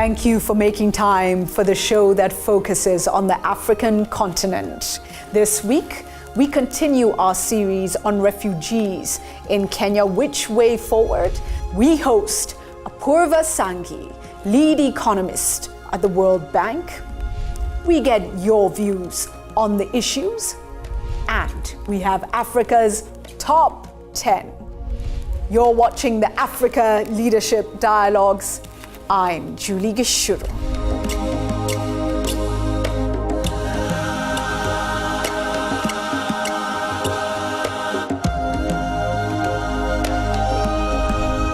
Thank you for making time for the show that focuses on the African continent. This week, we continue our series on refugees in Kenya. Which way forward? We host Apurva Sanghi, lead economist at the World Bank. We get your views on the issues, and we have Africa's top 10. You're watching the Africa Leadership Dialogues. I'm Julie Gichuru.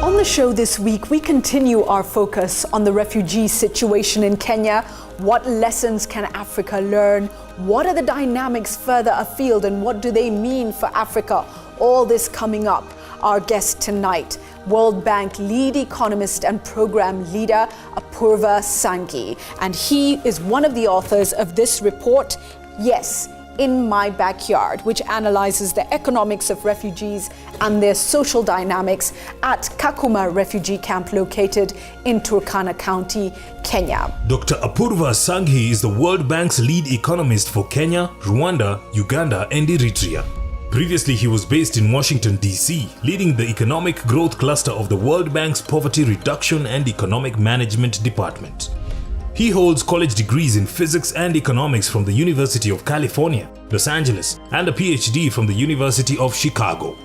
On the show this week, we continue our focus on the refugee situation in Kenya. What lessons can Africa learn? What are the dynamics further afield, and what do they mean for Africa? All this coming up. Our guest tonight, World Bank lead economist and program leader, Apurva Sanghi. And he is one of the authors of this report, Yes, in My Backyard, which analyzes the economics of refugees and their social dynamics at Kakuma refugee camp located in Turkana County, Kenya. Dr. Apurva Sanghi is the World Bank's lead economist for Kenya, Rwanda, Uganda, and Eritrea. Previously, he was based in Washington, D.C., leading the economic growth cluster of the World Bank's Poverty Reduction and Economic Management Department. He holds college degrees in physics and economics from the University of California, Los Angeles, and a PhD from the University of Chicago.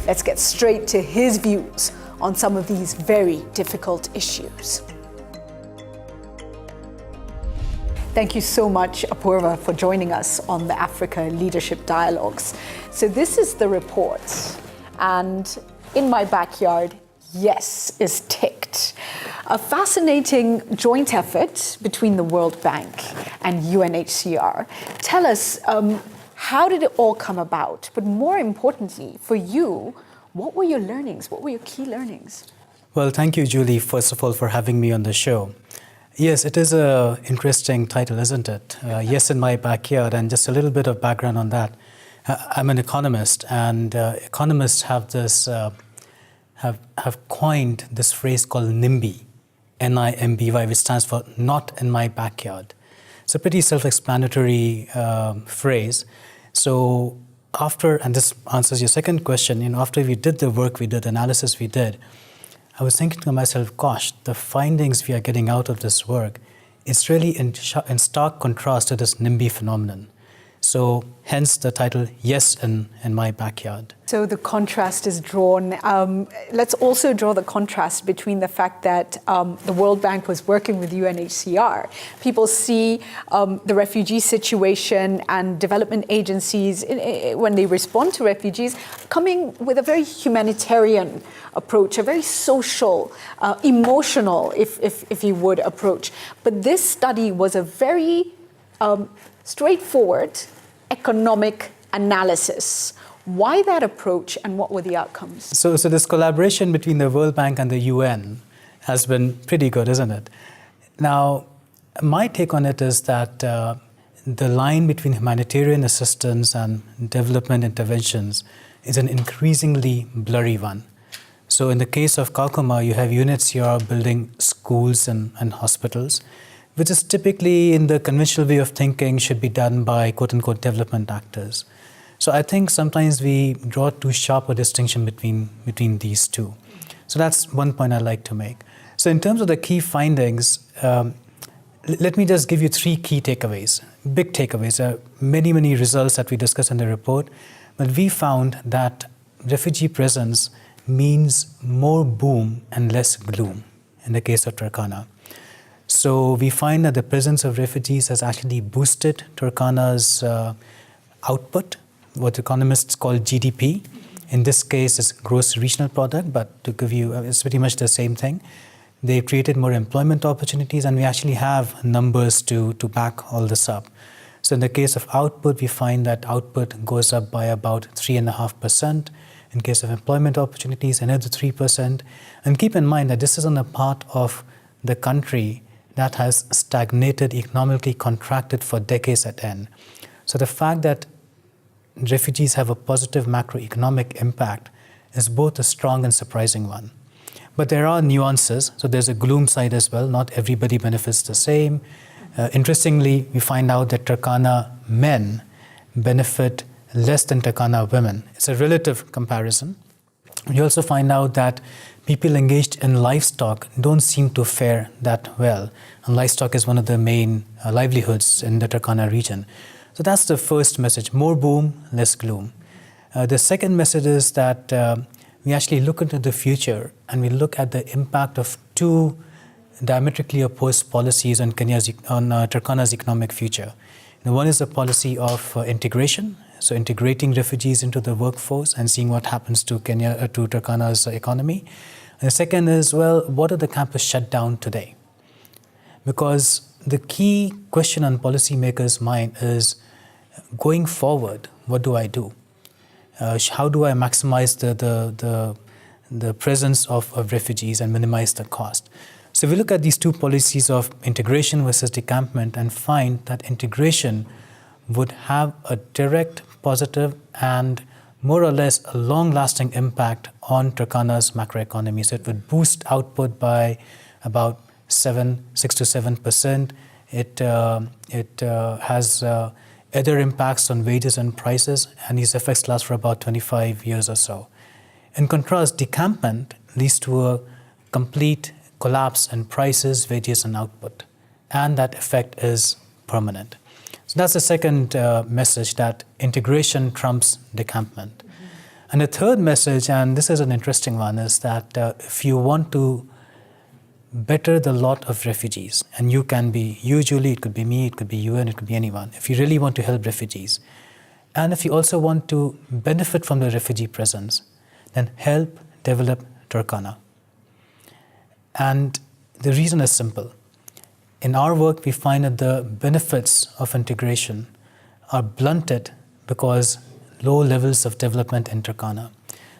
Let's get straight to his views on some of these very difficult issues. Thank you so much, Apurva, for joining us on the Africa Leadership Dialogues. So this is the report, and in my backyard, yes is ticked. A fascinating joint effort between the World Bank and UNHCR. Tell us, how did it all come about? But more importantly, for you, what were your learnings? What were your key learnings? Well, thank you, Julie, first of all, for having me on the show. Yes, it is an interesting title, isn't it? Yes, in My Backyard, and just a little bit of background on that. I'm an economist, and economists have this have coined this phrase called NIMBY, N-I-M-B-Y, which stands for Not in My Backyard. It's a pretty self-explanatory phrase. So after, and this answers your second question, after we did the work we did, analysis we did, I was thinking to myself, gosh, the findings we are getting out of this work, it's really in stark contrast to this NIMBY phenomenon. So hence the title, Yes, in My Backyard. So the contrast is drawn. Let's also draw the contrast between the fact that the World Bank was working with UNHCR. People see the refugee situation and development agencies, when they respond to refugees, coming with a very humanitarian approach, a very social, emotional, if you would, approach. But this study was a very straightforward economic analysis. Why that approach, and what were the outcomes? So this collaboration between the World Bank and the UN has been pretty good, isn't it? Now, my take on it is that the line between humanitarian assistance and development interventions is an increasingly blurry one. So in the case of Kakuma, you have UNHCR building schools and hospitals, which is typically, in the conventional way of thinking, should be done by quote-unquote development actors. So I think sometimes we draw too sharp a distinction between these two. So that's one point I'd like to make. So in terms of the key findings, let me just give you three key takeaways, big takeaways. There are many results that we discussed in the report, but we found that refugee presence means more boom and less gloom in the case of Turkana. So we find that the presence of refugees has actually boosted Turkana's output, what economists call GDP. In this case, it's gross regional product, but to give you, it's pretty much the same thing. They created more employment opportunities, and we actually have numbers to back all this up. So in the case of output, we find that output goes up by about 3.5%. In case of employment opportunities, another 3%. And keep in mind that this is on a part of the country that has stagnated, economically contracted for decades at end. So the fact that refugees have a positive macroeconomic impact is both a strong and surprising one. But there are nuances. So there's a gloom side as well. Not everybody benefits the same. Interestingly, we find out that Turkana men benefit less than Turkana women. It's a relative comparison. We also find out that people engaged in livestock don't seem to fare that well. And livestock is one of the main livelihoods in the Turkana region. So that's the first message: more boom, less gloom. The second message is that we actually look into the future and we look at the impact of two diametrically opposed policies on Turkana's economic future. One is a policy of integration, so integrating refugees into the workforce and seeing what happens to Turkana's economy. And the second is, well, what are the campus shut down today? Because the key question on policymakers' mind is, going forward, what do I do? How do I maximize the presence of refugees and minimize the cost? So we look at these two policies of integration versus decampment and find that integration would have a direct, positive, and more or less a long-lasting impact on Turkana's macroeconomy. So it would boost output by about 6 to 7%. It has other impacts on wages and prices, and these effects last for about 25 years or so. In contrast, decampment leads to a complete collapse in prices, wages, and output, and that effect is permanent. So that's the second message, that integration trumps decampment. Mm-hmm. And the third message, and this is an interesting one, is that if you want to better the lot of refugees, and you can be, usually it could be me, it could be you, and it could be anyone, if you really want to help refugees, and if you also want to benefit from the refugee presence, then help develop Turkana. And the reason is simple. In our work, we find that the benefits of integration are blunted because low levels of development in Turkana.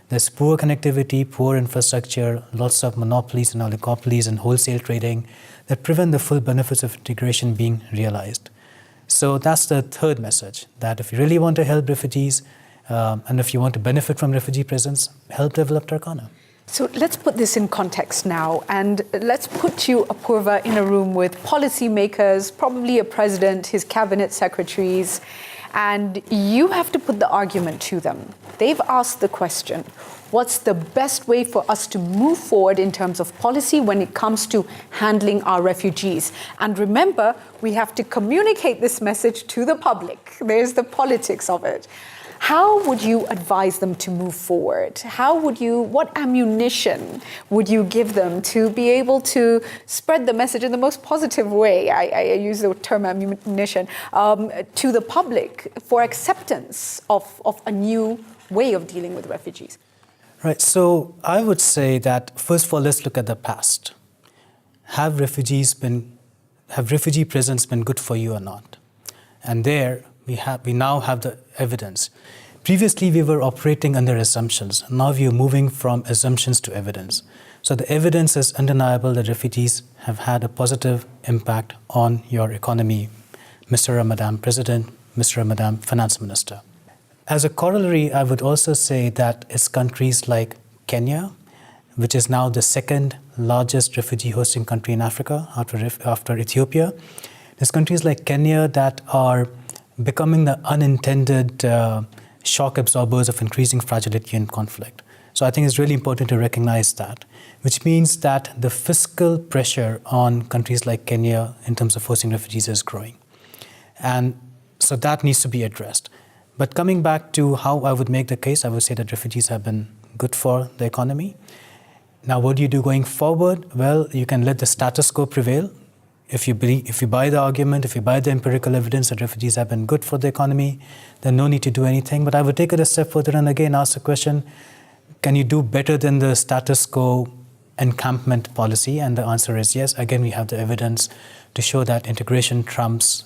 There's poor connectivity, poor infrastructure, lots of monopolies and oligopolies and wholesale trading that prevent the full benefits of integration being realized. So that's the third message, that if you really want to help refugees and if you want to benefit from refugee presence, help develop Turkana. So let's put this in context now, and let's put you, Apurva, in a room with policymakers, probably a president, his cabinet secretaries, and you have to put the argument to them. They've asked the question, what's the best way for us to move forward in terms of policy when it comes to handling our refugees? And remember, we have to communicate this message to the public. There's the politics of it. How would you advise them to move forward? What ammunition would you give them to be able to spread the message in the most positive way? I use the term ammunition to the public for acceptance of a new way of dealing with refugees. Right, so I would say that first of all, let's look at the past. Have refugee presence been good for you or not? And there we now have the evidence. Previously, we were operating under assumptions. Now we are moving from assumptions to evidence. So the evidence is undeniable that refugees have had a positive impact on your economy, Mr. or Madam President, Mr. or Madam Finance Minister. As a corollary, I would also say that it's countries like Kenya, which is now the second largest refugee hosting country in Africa after Ethiopia. There's countries like Kenya that are becoming the unintended shock absorbers of increasing fragility and conflict. So I think it's really important to recognize that, which means that the fiscal pressure on countries like Kenya in terms of hosting refugees is growing. And so that needs to be addressed. But coming back to how I would make the case, I would say that refugees have been good for the economy. Now, what do you do going forward? Well, you can let the status quo prevail. If you buy the argument, if you buy the empirical evidence that refugees have been good for the economy, then no need to do anything. But I would take it a step further and again ask the question, can you do better than the status quo encampment policy? And the answer is yes. Again, we have the evidence to show that integration trumps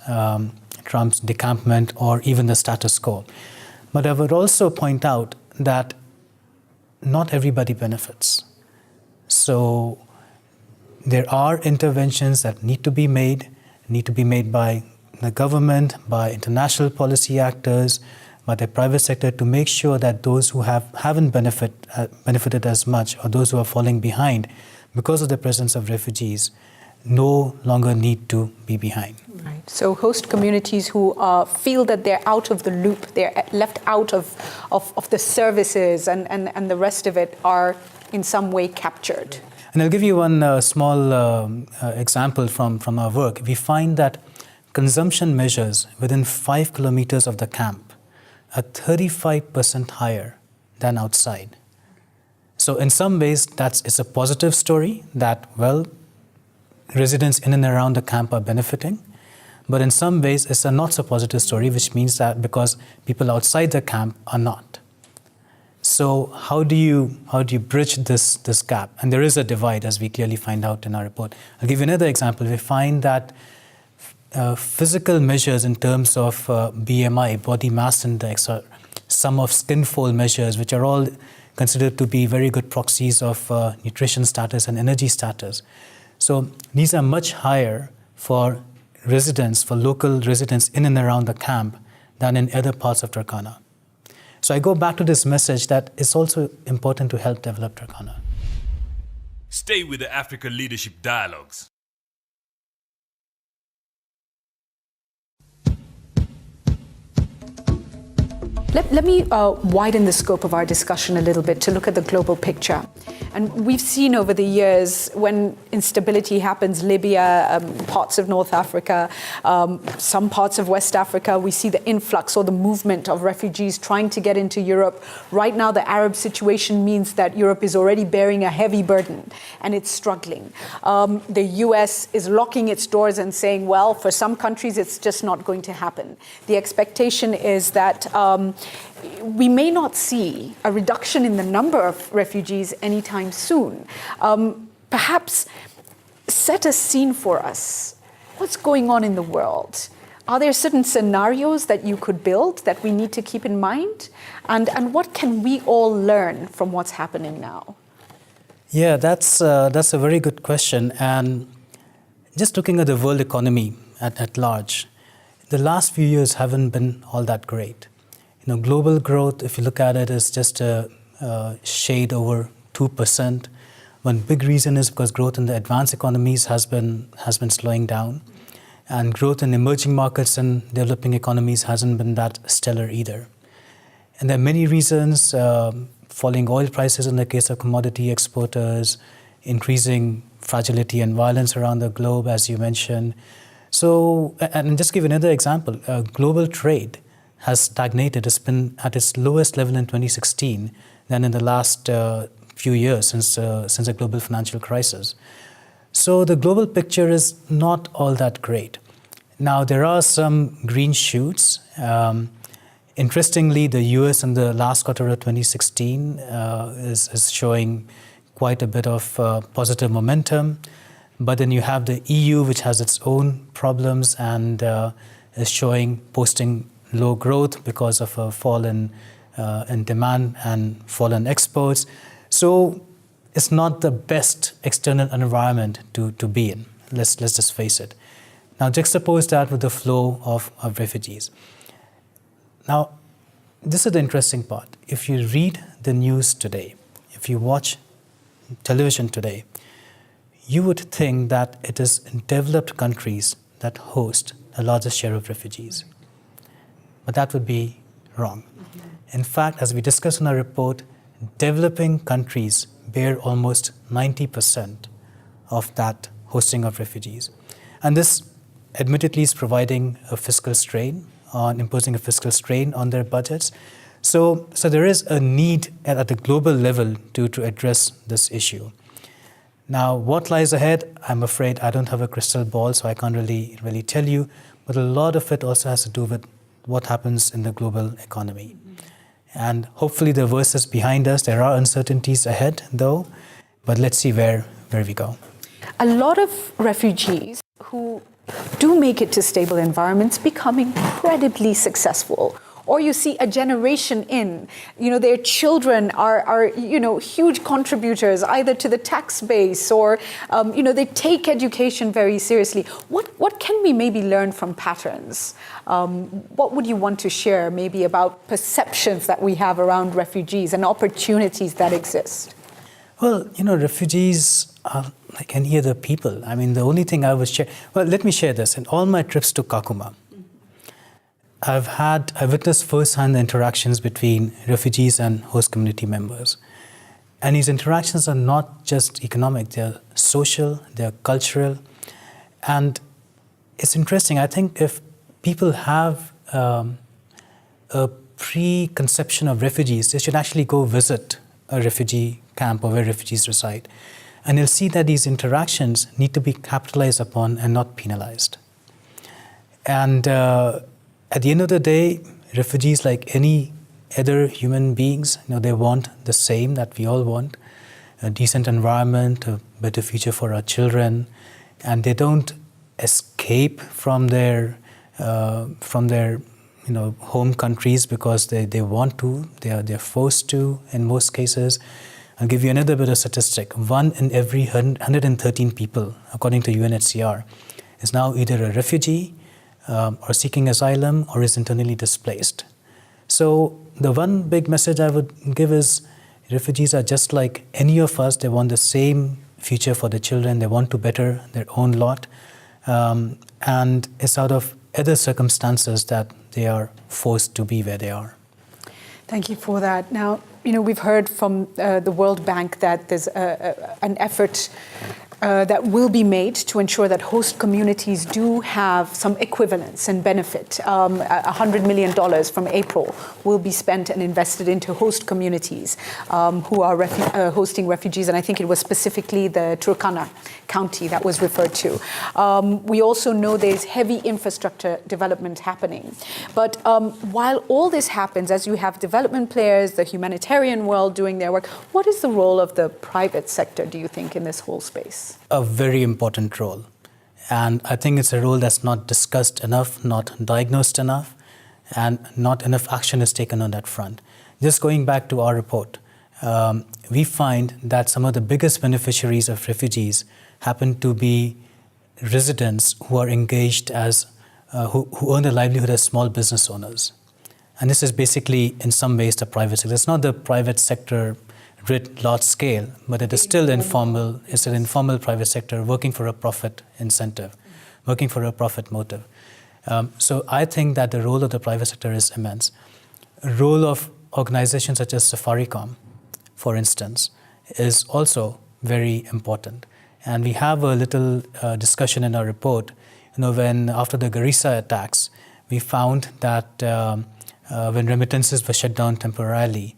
decampment or even the status quo. But I would also point out that not everybody benefits. So there are interventions that need to be made by the government, by international policy actors, by the private sector to make sure that those who haven't benefited as much or those who are falling behind because of the presence of refugees, no longer need to be behind. Right. So host communities who feel that they're out of the loop, they're left out of the services and the rest of it are in some way captured. And I'll give you one small example from our work. We find that consumption measures within 5 kilometers of the camp are 35% higher than outside. So in some ways, it's a positive story that, well, residents in and around the camp are benefiting. But in some ways, it's a not so positive story, which means that because people outside the camp are not. So how do you bridge this gap? And there is a divide, as we clearly find out in our report. I'll give you another example. We find that physical measures in terms of BMI, body mass index, or some of skin fold measures, which are all considered to be very good proxies of nutrition status and energy status. So these are much higher for residents, for local residents in and around the camp than in other parts of Turkana. So I go back to this message that it's also important to help develop Turkana. Stay with the Africa Leadership Dialogues. Let me widen the scope of our discussion a little bit to look at the global picture. And we've seen over the years when instability happens, Libya, parts of North Africa, some parts of West Africa, we see the influx or the movement of refugees trying to get into Europe. Right now, the Arab situation means that Europe is already bearing a heavy burden and it's struggling. The US is locking its doors and saying, well, for some countries, it's just not going to happen. The expectation is that we may not see a reduction in the number of refugees anytime soon. Perhaps set a scene for us. What's going on in the world? Are there certain scenarios that you could build that we need to keep in mind? And what can we all learn from what's happening now? Yeah, that's a very good question. And just looking at the world economy at large, the last few years haven't been all that great. Global growth, if you look at it, is just a shade over 2%. One big reason is because growth in the advanced economies has been slowing down, and growth in emerging markets and developing economies hasn't been that stellar either. And there are many reasons: falling oil prices in the case of commodity exporters, increasing fragility and violence around the globe, as you mentioned. So, and just give another example: global trade has stagnated. It's been at its lowest level in 2016 than in the last few years since the global financial crisis. So the global picture is not all that great. Now, there are some green shoots. Interestingly, the US in the last quarter of 2016 is showing quite a bit of positive momentum. But then you have the EU, which has its own problems and is posting low growth because of a fall in demand and fall in exports. So it's not the best external environment to be in. Let's just face it. Now juxtapose that with the flow of refugees. Now, this is the interesting part. If you read the news today, if you watch television today, you would think that it is developed countries that host the largest share of refugees. But that would be wrong. In fact, as we discussed in our report, developing countries bear almost 90% of that hosting of refugees. And this admittedly is providing a fiscal strain, imposing a fiscal strain on their budgets. So there is a need at the global level to address this issue. Now, what lies ahead? I'm afraid I don't have a crystal ball, so I can't really tell you. But a lot of it also has to do with what happens in the global economy. And hopefully the worst is behind us. There are uncertainties ahead, though, but let's see where we go. A lot of refugees who do make it to stable environments become incredibly successful. Or you see a generation in, their children are huge contributors either to the tax base or, they take education very seriously. What can we maybe learn from patterns? What would you want to share maybe about perceptions that we have around refugees and opportunities that exist? Well, refugees are like any other people. I mean, the only thing I was well, let me share this. In all my trips to Kakuma, I witnessed firsthand the interactions between refugees and host community members. And these interactions are not just economic, they're social, they're cultural. And it's interesting, I think if people have a preconception of refugees, they should actually go visit a refugee camp or where refugees reside. And you'll see that these interactions need to be capitalized upon and not penalized. And at the end of the day, refugees, like any other human beings, they want the same that we all want: a decent environment, a better future for our children, and they don't escape from their home countries because they want to. They're forced to in most cases. I'll give you another bit of statistic. 1 in every 113 people, according to UNHCR, is now either a refugee or seeking asylum or is internally displaced. So the one big message I would give is refugees are just like any of us. They want the same future for their children. They want to better their own lot. And it's out of other circumstances that they are forced to be where they are. Thank you for that. Now, we've heard from the World Bank that there's an effort that will be made to ensure that host communities do have some equivalence and benefit. $100 million from April will be spent and invested into host communities who are hosting refugees, and I think it was specifically the Turkana County that was referred to. We also know there's heavy infrastructure development happening. But while all this happens, as you have development players, the humanitarian world doing their work, what is the role of the private sector, do you think, in this whole space? A very important role. And I think it's a role that's not discussed enough, not diagnosed enough, and not enough action is taken on that front. Just going back to our report, we find that some of the biggest beneficiaries of refugees happen to be residents who are engaged as, who earn their livelihood as small business owners. And this is basically, in some ways, the private sector. It's not the private sector writ large scale, but it is still informal. It's an informal private sector working for a profit incentive, working for a profit motive. So I think that the role of the private sector is immense. A role of organizations such as Safaricom, for instance, is also very important. And we have a little discussion in our report. When after the Garissa attacks, we found that when remittances were shut down temporarily,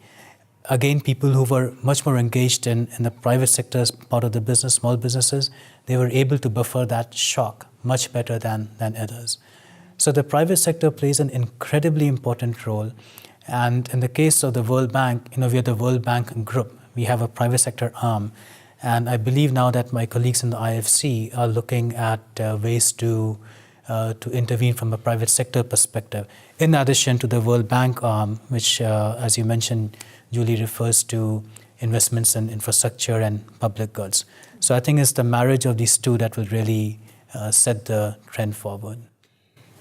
again, people who were much more engaged in the private sector as part of the business, small businesses, they were able to buffer that shock much better than others. So the private sector plays an incredibly important role. And in the case of the World Bank, we are the World Bank group. We have a private sector arm. And I believe now that my colleagues in the IFC are looking at ways to intervene from a private sector perspective, in addition to the World Bank arm, which, as you mentioned, Julie, refers to investments in infrastructure and public goods. So I think it's the marriage of these two that will really set the trend forward.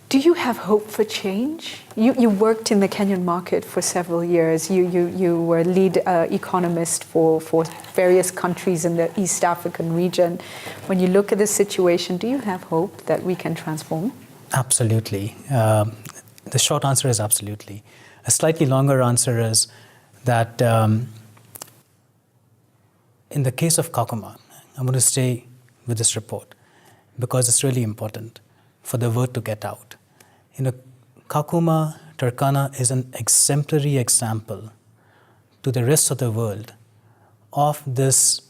Do you have hope for change? You worked in the Kenyan market for several years. You were lead economist for various countries in the East African region. When you look at the situation, do you have hope that we can transform? Absolutely. The short answer is absolutely. A slightly longer answer is that in the case of Kakuma, I'm going to stay with this report because it's really important for the word to get out. Kakuma, Turkana is an exemplary example to the rest of the world of this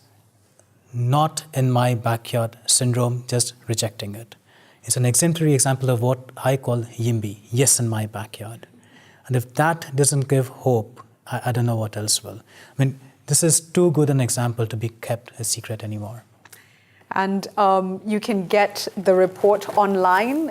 not in my backyard syndrome, just rejecting it. It's an exemplary example of what I call YIMBY, yes in my backyard. And if that doesn't give hope, I don't know what else will. I mean, this is too good an example to be kept a secret anymore. And you can get the report online.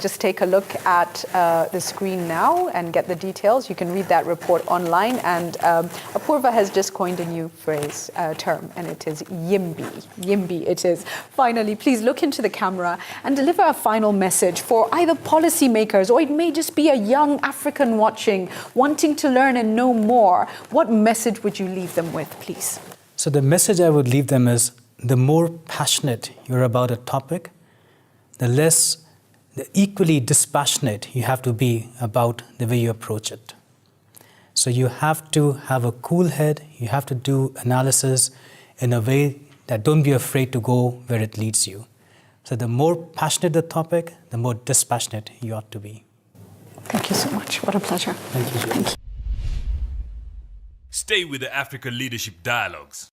Just take a look at the screen now and get the details. You can read that report online. And Apurva has just coined a new phrase, term, and it is YIMBY. YIMBY it is. Finally, please look into the camera and deliver a final message for either policymakers or it may just be a young African watching, wanting to learn and know more. What message would you leave them with, please? So the message I would leave them is, the more passionate you're about a topic, the equally dispassionate you have to be about the way you approach it. So you have to have a cool head, you have to do analysis in a way that don't be afraid to go where it leads you. So the more passionate the topic, the more dispassionate you ought to be. Thank you so much. What a pleasure. Thank you. Thank you. Stay with the Africa Leadership Dialogues.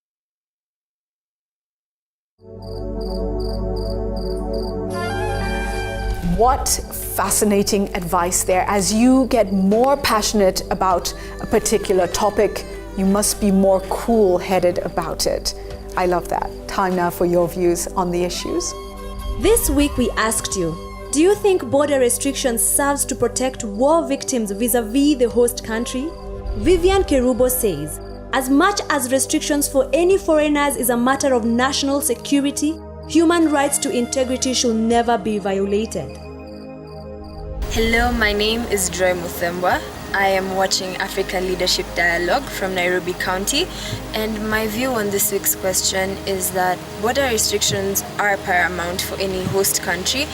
What fascinating advice there. As you get more passionate about a particular topic, you must be more cool-headed about it. I love that. Time now for your views on the issues. This week we asked you, do you think border restrictions serves to protect war victims vis-a-vis the host country? Vivian Kerubo says, as much as restrictions for any foreigners is a matter of national security, human rights to integrity should never be violated. Hello, my name is Joy Muthembwa. I am watching Africa Leadership Dialogue from Nairobi County, and my view on this week's question is that border restrictions are paramount for any host country.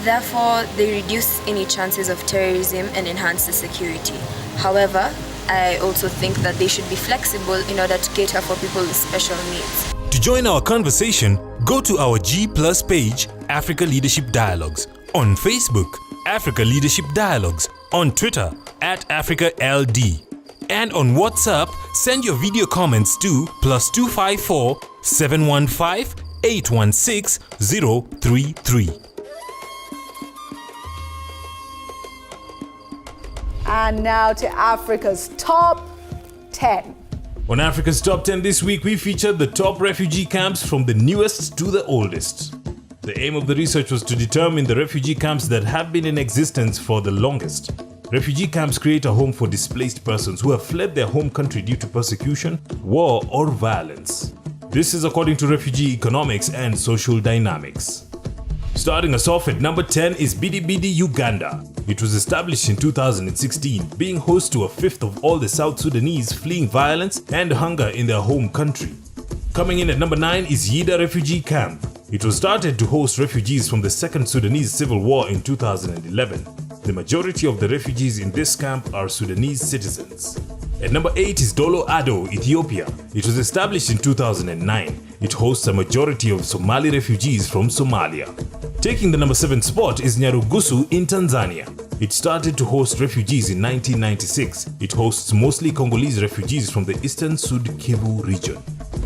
Therefore, they reduce any chances of terrorism and enhance the security. However, I also think that they should be flexible in order to cater for people with special needs. To join our conversation, go to our G+ page, Africa Leadership Dialogues, on Facebook, Africa Leadership Dialogues, on Twitter, @AfricaLD, and on WhatsApp, send your video comments to +254 715 816 033. And now to Africa's top 10. On Africa's Top 10 this week, we featured the top refugee camps from the newest to the oldest. The aim of the research was to determine the refugee camps that have been in existence for the longest. Refugee camps create a home for displaced persons who have fled their home country due to persecution, war, or violence. This is according to Refugee Economics and Social Dynamics. Starting us off at number 10 is Bidibidi, Uganda. It was established in 2016, being host to a fifth of all the South Sudanese fleeing violence and hunger in their home country. Coming in at number 9 is Yida Refugee Camp. It was started to host refugees from the Second Sudanese Civil War in 2011. The majority of the refugees in this camp are Sudanese citizens. At number 8 is Dolo Ado, Ethiopia. It was established in 2009. It hosts a majority of Somali refugees from Somalia. Taking the number 7 spot is Nyarugusu in Tanzania. It started to host refugees in 1996. It hosts mostly Congolese refugees from the Eastern Sud Kivu region.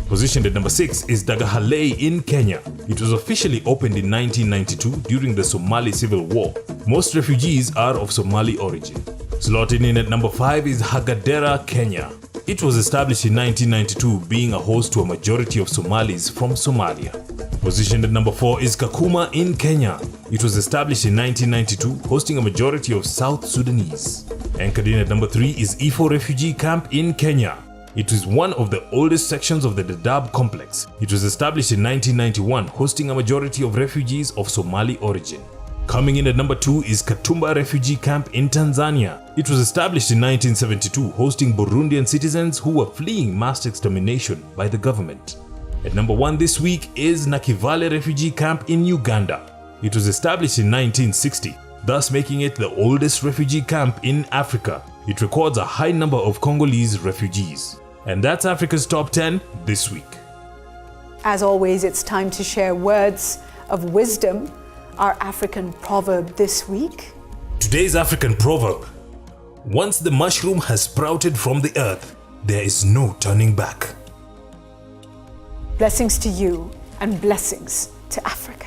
Positioned at number 6 is Dagahalei in Kenya. It was officially opened in 1992 during the Somali Civil War. Most refugees are of Somali origin. Slotted in at number 5 is Hagadera, Kenya. It was established in 1992, being a host to a majority of Somalis from Somalia. Positioned at number 4 is Kakuma in Kenya. It was established in 1992, hosting a majority of South Sudanese. Anchored in at number 3 is Ifo Refugee Camp in Kenya. It is one of the oldest sections of the Dadaab complex. It was established in 1991, hosting a majority of refugees of Somali origin. Coming in at number 2 is Katumba Refugee Camp in Tanzania. It was established in 1972, hosting Burundian citizens who were fleeing mass extermination by the government. At number 1 this week is Nakivale Refugee Camp in Uganda. It was established in 1960, thus making it the oldest refugee camp in Africa. It records a high number of Congolese refugees. And that's Africa's Top 10 this week. As always, it's time to share words of wisdom. Our African proverb this week. Today's African proverb: once the mushroom has sprouted from the earth, there is no turning back. Blessings to you and blessings to Africa.